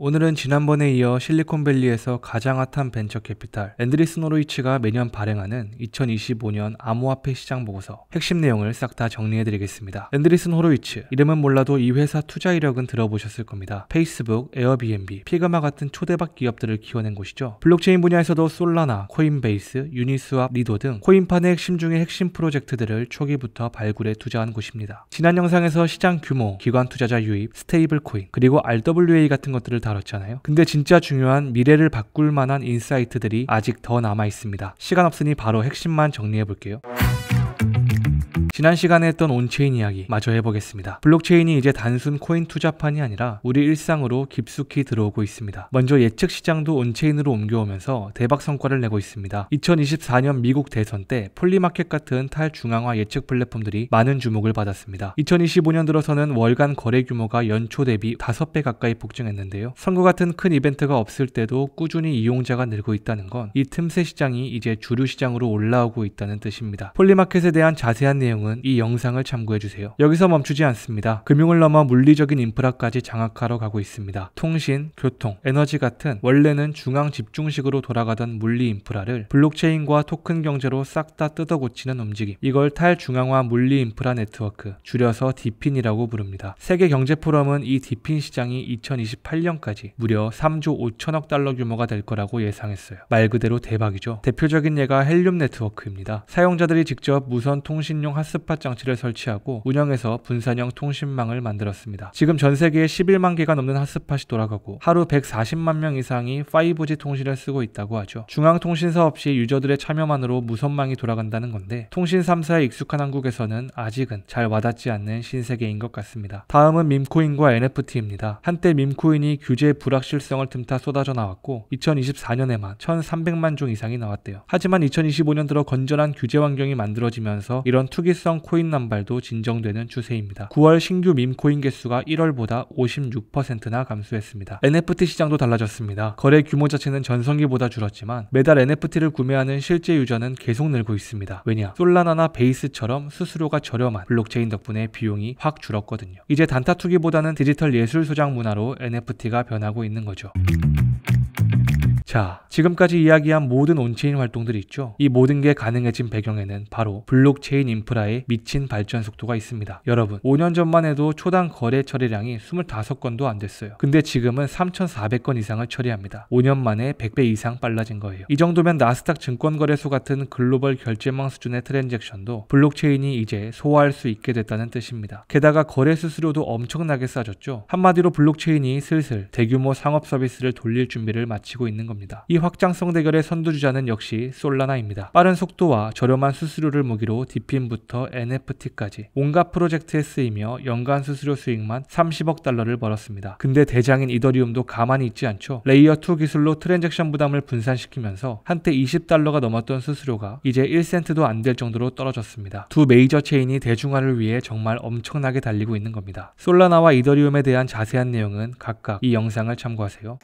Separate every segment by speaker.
Speaker 1: 오늘은 지난번에 이어 실리콘밸리에서 가장 핫한 벤처 캐피탈 앤드리슨 호로위츠가 매년 발행하는 2025년 암호화폐 시장 보고서 핵심 내용을 싹 다 정리해드리겠습니다. 앤드리슨 호로위츠, 이름은 몰라도 이 회사 투자 이력은 들어보셨을 겁니다. 페이스북, 에어비앤비, 피그마 같은 초대박 기업들을 키워낸 곳이죠. 블록체인 분야에서도 솔라나, 코인베이스, 유니스왑, 리도 등 코인판의 핵심 중의 핵심 프로젝트들을 초기부터 발굴해 투자한 곳입니다. 지난 영상에서 시장 규모, 기관 투자자 유입, 스테이블 코인, 그리고 RWA 같은 것들을 다뤘잖아요. 근데 진짜 중요한 미래를 바꿀 만한 인사이트들이 아직 더 남아 있습니다. 시간 없으니 바로 핵심만 정리해 볼게요. 지난 시간에 했던 온체인 이야기 마저 해보겠습니다. 블록체인이 이제 단순 코인 투자판이 아니라 우리 일상으로 깊숙이 들어오고 있습니다. 먼저 예측 시장도 온체인으로 옮겨오면서 대박 성과를 내고 있습니다. 2024년 미국 대선 때 폴리마켓 같은 탈중앙화 예측 플랫폼들이 많은 주목을 받았습니다. 2025년 들어서는 월간 거래 규모가 연초 대비 5배 가까이 폭증했는데요. 선거 같은 큰 이벤트가 없을 때도 꾸준히 이용자가 늘고 있다는 건 이 틈새 시장이 이제 주류 시장으로 올라오고 있다는 뜻입니다. 폴리마켓에 대한 자세한 내용은 이 영상을 참고해주세요. 여기서 멈추지 않습니다. 금융을 넘어 물리적인 인프라까지 장악하러 가고 있습니다. 통신, 교통, 에너지 같은 원래는 중앙 집중식으로 돌아가던 물리 인프라를 블록체인과 토큰 경제로 싹 다 뜯어고치는 움직임. 이걸 탈중앙화 물리 인프라 네트워크, 줄여서 디핀이라고 부릅니다. 세계경제포럼은 이 디핀 시장이 2028년까지 무려 3조 5천억 달러 규모가 될 거라고 예상했어요. 말 그대로 대박이죠. 대표적인 예가 헬륨 네트워크입니다. 사용자들이 직접 무선 통신용 핫스팟 장치를 설치하고 운영해서 분산형 통신망을 만들었습니다. 지금 전 세계에 11만 개가 넘는 핫스팟이 돌아가고 하루 140만 명 이상이 5G 통신을 쓰고 있다고 하죠. 중앙통신사 없이 유저들의 참여만으로 무선망이 돌아간다는 건데 통신 3사에 익숙한 한국에서는 아직은 잘 와닿지 않는 신세계인 것 같습니다. 다음은 밈코인과 NFT입니다. 한때 밈코인이 규제 불확실성을 틈타 쏟아져 나왔고 2024년에만 1,300만 종 이상이 나왔대요. 하지만 2025년 들어 건전한 규제 환경이 만들어지면서 이런 투기성 코인 남발도 진정되는 추세입니다. 9월 신규 밈코인 개수가 1월보다 56%나 감소했습니다. NFT 시장도 달라졌습니다. 거래 규모 자체는 전성기보다 줄었지만 매달 NFT를 구매하는 실제 유저는 계속 늘고 있습니다. 왜냐? 솔라나나 베이스처럼 수수료가 저렴한 블록체인 덕분에 비용이 확 줄었거든요. 이제 단타 투기보다는 디지털 예술 소장 문화로 NFT가 변하고 있는 거죠. 자, 지금까지 이야기한 모든 온체인 활동들이 있죠. 이 모든 게 가능해진 배경에는 바로 블록체인 인프라의 미친 발전 속도가 있습니다. 여러분, 5년 전만 해도 초당 거래 처리량이 25건도 안 됐어요. 근데 지금은 3,400건 이상을 처리합니다. 5년 만에 100배 이상 빨라진 거예요. 이 정도면 나스닥 증권거래소 같은 글로벌 결제망 수준의 트랜잭션도 블록체인이 이제 소화할 수 있게 됐다는 뜻입니다. 게다가 거래 수수료도 엄청나게 싸졌죠. 한마디로 블록체인이 슬슬 대규모 상업 서비스를 돌릴 준비를 마치고 있는 겁니다. 이 확장성 대결의 선두주자는 역시 솔라나입니다. 빠른 속도와 저렴한 수수료를 무기로 디핀부터 NFT까지 온갖 프로젝트에 쓰이며 연간 수수료 수익만 30억 달러를 벌었습니다. 근데 대장인 이더리움도 가만히 있지 않죠. 레이어 2 기술로 트랜잭션 부담을 분산시키면서 한때 20달러가 넘었던 수수료가 이제 1센트도 안 될 정도로 떨어졌습니다. 두 메이저 체인이 대중화를 위해 정말 엄청나게 달리고 있는 겁니다. 솔라나와 이더리움에 대한 자세한 내용은 각각 이 영상을 참고하세요.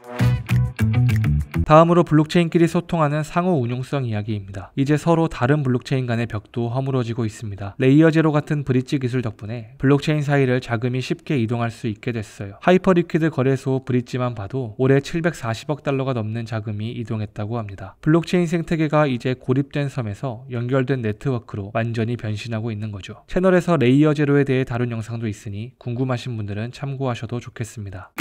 Speaker 1: 다음으로 블록체인끼리 소통하는 상호 운용성 이야기입니다. 이제 서로 다른 블록체인 간의 벽도 허물어지고 있습니다. 레이어 제로 같은 브릿지 기술 덕분에 블록체인 사이를 자금이 쉽게 이동할 수 있게 됐어요. 하이퍼리퀴드 거래소 브릿지만 봐도 올해 740억 달러가 넘는 자금이 이동했다고 합니다. 블록체인 생태계가 이제 고립된 섬에서 연결된 네트워크로 완전히 변신하고 있는 거죠. 채널에서 레이어 제로에 대해 다룬 영상도 있으니 궁금하신 분들은 참고하셔도 좋겠습니다.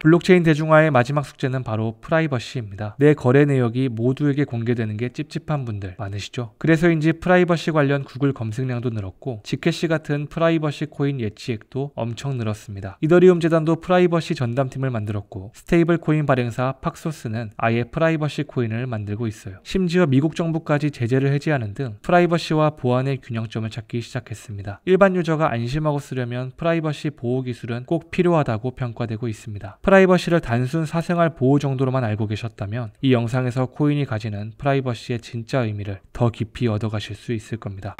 Speaker 1: 블록체인 대중화의 마지막 숙제는 바로 프라이버시입니다. 내 거래 내역이 모두에게 공개되는 게 찝찝한 분들 많으시죠? 그래서인지 프라이버시 관련 구글 검색량도 늘었고 지켓시 같은 프라이버시 코인 예치액도 엄청 늘었습니다. 이더리움 재단도 프라이버시 전담팀을 만들었고 스테이블 코인 발행사 팍소스는 아예 프라이버시 코인을 만들고 있어요. 심지어 미국 정부까지 제재를 해제하는 등 프라이버시와 보안의 균형점을 찾기 시작했습니다. 일반 유저가 안심하고 쓰려면 프라이버시 보호 기술은 꼭 필요하다고 평가되고 있습니다. 프라이버시를 단순 사생활 보호 정도로만 알고 계셨다면 이 영상에서 코인이 가지는 프라이버시의 진짜 의미를 더 깊이 얻어가실 수 있을 겁니다.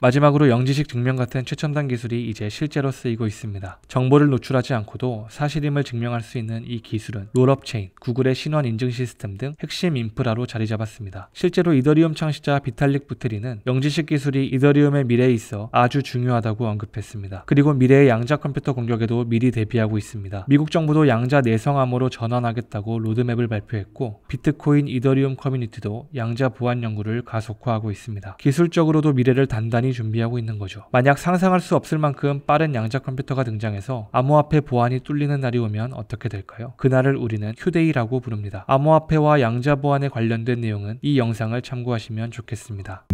Speaker 1: 마지막으로 영지식 증명 같은 최첨단 기술이 이제 실제로 쓰이고 있습니다. 정보를 노출하지 않고도 사실임을 증명할 수 있는 이 기술은 롤업체인, 구글의 신원 인증 시스템 등 핵심 인프라로 자리 잡았습니다. 실제로 이더리움 창시자 비탈릭 부테린은 영지식 기술이 이더리움의 미래에 있어 아주 중요하다고 언급했습니다. 그리고 미래의 양자 컴퓨터 공격에도 미리 대비하고 있습니다. 미국 정부도 양자 내성 암호로 전환하겠다고 로드맵을 발표했고, 비트코인 이더리움 커뮤니티도 양자 보안 연구를 가속화하고 있습니다. 기술적으로도 미래를 단단히 준비하고 있는 거죠. 만약 상상할 수 없을 만큼 빠른 양자 컴퓨터가 등장해서 암호화폐 보안이 뚫리는 날이 오면 어떻게 될까요? 그날을 우리는 휴데이라고 부릅니다. 암호화폐와 양자 보안에 관련된 내용은 이 영상을 참고하시면 좋겠습니다.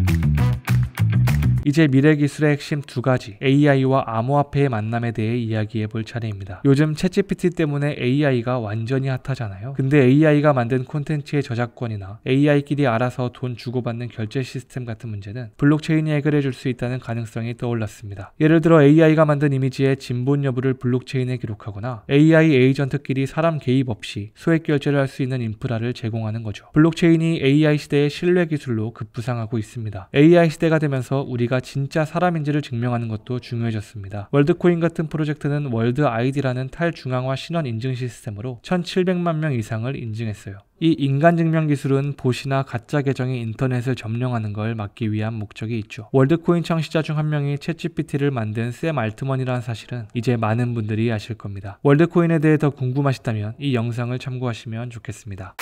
Speaker 1: 이제 미래 기술의 핵심 두 가지, AI와 암호화폐의 만남에 대해 이야기해 볼 차례입니다. 요즘 챗GPT 때문에 AI가 완전히 핫하잖아요. 근데 AI가 만든 콘텐츠의 저작권이나 AI끼리 알아서 돈 주고받는 결제 시스템 같은 문제는 블록체인이 해결해 줄 수 있다는 가능성이 떠올랐습니다. 예를 들어 AI가 만든 이미지의 진본 여부를 블록체인에 기록하거나 AI 에이전트끼리 사람 개입 없이 소액 결제를 할 수 있는 인프라를 제공하는 거죠. 블록체인이 AI 시대의 신뢰 기술로 급부상하고 있습니다. AI 시대가 되면서 우리가 진짜 사람인지를 증명하는 것도 중요해졌습니다. 월드코인 같은 프로젝트는 월드 아이디라는 탈중앙화 신원 인증 시스템으로 1700만 명 이상을 인증했어요. 이 인간 증명 기술은 봇이나 가짜 계정이 인터넷을 점령하는 걸 막기 위한 목적이 있죠. 월드코인 창시자 중 한 명이 챗GPT를 만든 샘 알트먼이라는 사실은 이제 많은 분들이 아실 겁니다. 월드코인에 대해 더 궁금하시다면 이 영상을 참고하시면 좋겠습니다.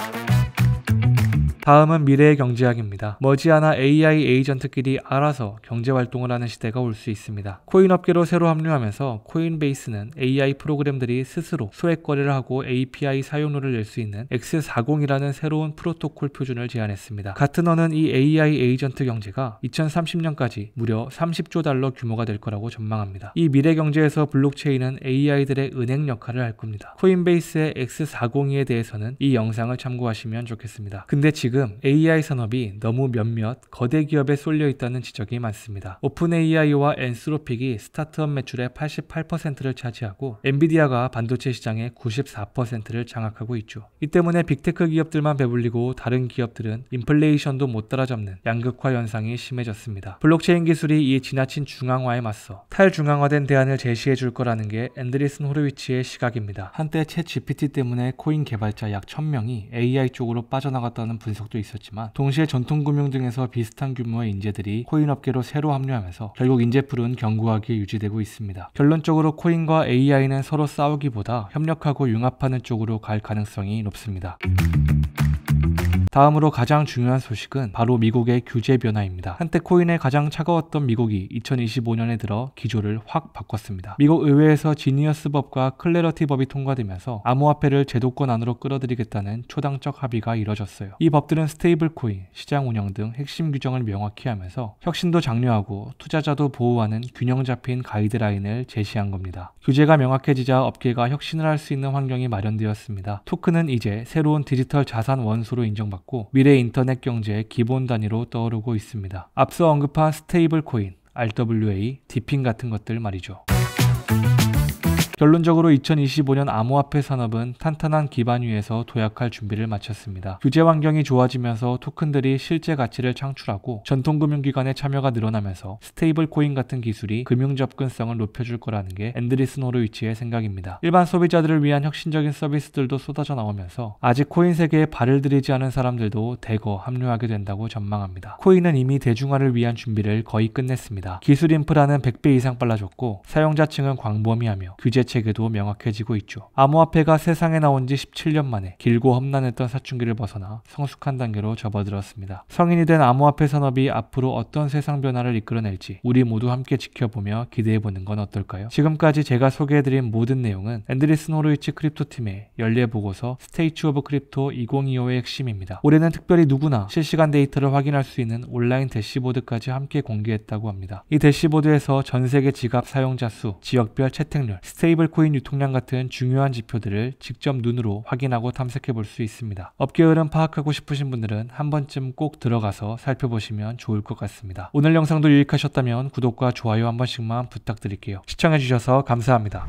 Speaker 1: 다음은 미래의 경제학입니다. 머지않아 AI 에이전트끼리 알아서 경제활동을 하는 시대가 올 수 있습니다. 코인 업계로 새로 합류하면서 코인베이스는 AI 프로그램들이 스스로 소액 거래를 하고 API 사용료를 낼 수 있는 X40이라는 새로운 프로토콜 표준을 제안했습니다. 가트너는 이 AI 에이전트 경제가 2030년까지 무려 30조 달러 규모가 될 거라고 전망합니다. 이 미래 경제에서 블록체인은 AI들의 은행 역할을 할 겁니다. 코인베이스의 X402에 대해서는 이 영상을 참고하시면 좋겠습니다. 근데 지금 AI 산업이 너무 몇몇 거대 기업에 쏠려 있다는 지적이 많습니다. 오픈AI와 엔스로픽이 스타트업 매출의 88%를 차지하고 엔비디아가 반도체 시장의 94%를 장악하고 있죠. 이 때문에 빅테크 기업들만 배불리고 다른 기업들은 인플레이션도 못 따라잡는 양극화 현상이 심해졌습니다. 블록체인 기술이 이 지나친 중앙화에 맞서 탈중앙화된 대안을 제시해 줄 거라는 게 앤드리슨 호로위츠의 시각입니다. 한때 챗 GPT 때문에 코인 개발자 약 1000명이 AI 쪽으로 빠져나갔다는 분석도 있었지만, 동시에 전통금융 등에서 비슷한 규모의 인재들이 코인 업계로 새로 합류하면서 결국 인재풀은 견고하게 유지되고 있습니다. 결론적으로 코인과 AI는 서로 싸우기보다 협력하고 융합하는 쪽으로 갈 가능성이 높습니다. 다음으로 가장 중요한 소식은 바로 미국의 규제 변화입니다. 한때 코인에 가장 차가웠던 미국이 2025년에 들어 기조를 확 바꿨습니다. 미국 의회에서 지니어스 법과 클래러티 법이 통과되면서 암호화폐를 제도권 안으로 끌어들이겠다는 초당적 합의가 이뤄졌어요. 이 법들은 스테이블 코인, 시장 운영 등 핵심 규정을 명확히 하면서 혁신도 장려하고 투자자도 보호하는 균형 잡힌 가이드라인을 제시한 겁니다. 규제가 명확해지자 업계가 혁신을 할 수 있는 환경이 마련되었습니다. 토큰은 이제 새로운 디지털 자산 원소로 인정받고 미래 인터넷 경제의 기본 단위로 떠오르고 있습니다. 앞서 언급한 스테이블 코인, RWA, 디핑 같은 것들 말이죠. 결론적으로 2025년 암호화폐 산업은 탄탄한 기반 위에서 도약할 준비를 마쳤습니다. 규제 환경이 좋아지면서 토큰들이 실제 가치를 창출하고 전통금융기관의 참여가 늘어나면서 스테이블 코인 같은 기술이 금융 접근성을 높여줄 거라는 게 앤드리슨 호로위츠의 생각입니다. 일반 소비자들을 위한 혁신적인 서비스들도 쏟아져 나오면서 아직 코인 세계에 발을 들이지 않은 사람들도 대거 합류하게 된다고 전망합니다. 코인은 이미 대중화를 위한 준비를 거의 끝냈습니다. 기술 인프라는 100배 이상 빨라졌고 사용자층은 광범위하며 규제 체계도 명확해지고 있죠. 암호화폐가 세상에 나온 지 17년 만에 길고 험난했던 사춘기를 벗어나 성숙한 단계로 접어들었습니다. 성인이 된 암호화폐 산업이 앞으로 어떤 세상 변화를 이끌어낼지 우리 모두 함께 지켜보며 기대해보는 건 어떨까요? 지금까지 제가 소개해드린 모든 내용은 앤드리슨 호로위츠 크립토팀의 연례보고서 스테이츠 오브 크립토 2025의 핵심입니다. 올해는 특별히 누구나 실시간 데이터를 확인할 수 있는 온라인 대시보드까지 함께 공개했다고 합니다. 이 대시보드에서 전세계 지갑 사용자 수, 지역별 채택률, 스테이블 코인 유통량 같은 중요한 지표들을 직접 눈으로 확인하고 탐색해 볼 수 있습니다. 업계 흐름 파악하고 싶으신 분들은 한 번쯤 꼭 들어가서 살펴보시면 좋을 것 같습니다. 오늘 영상도 유익하셨다면 구독과 좋아요 한 번씩만 부탁드릴게요. 시청해 주셔서 감사합니다.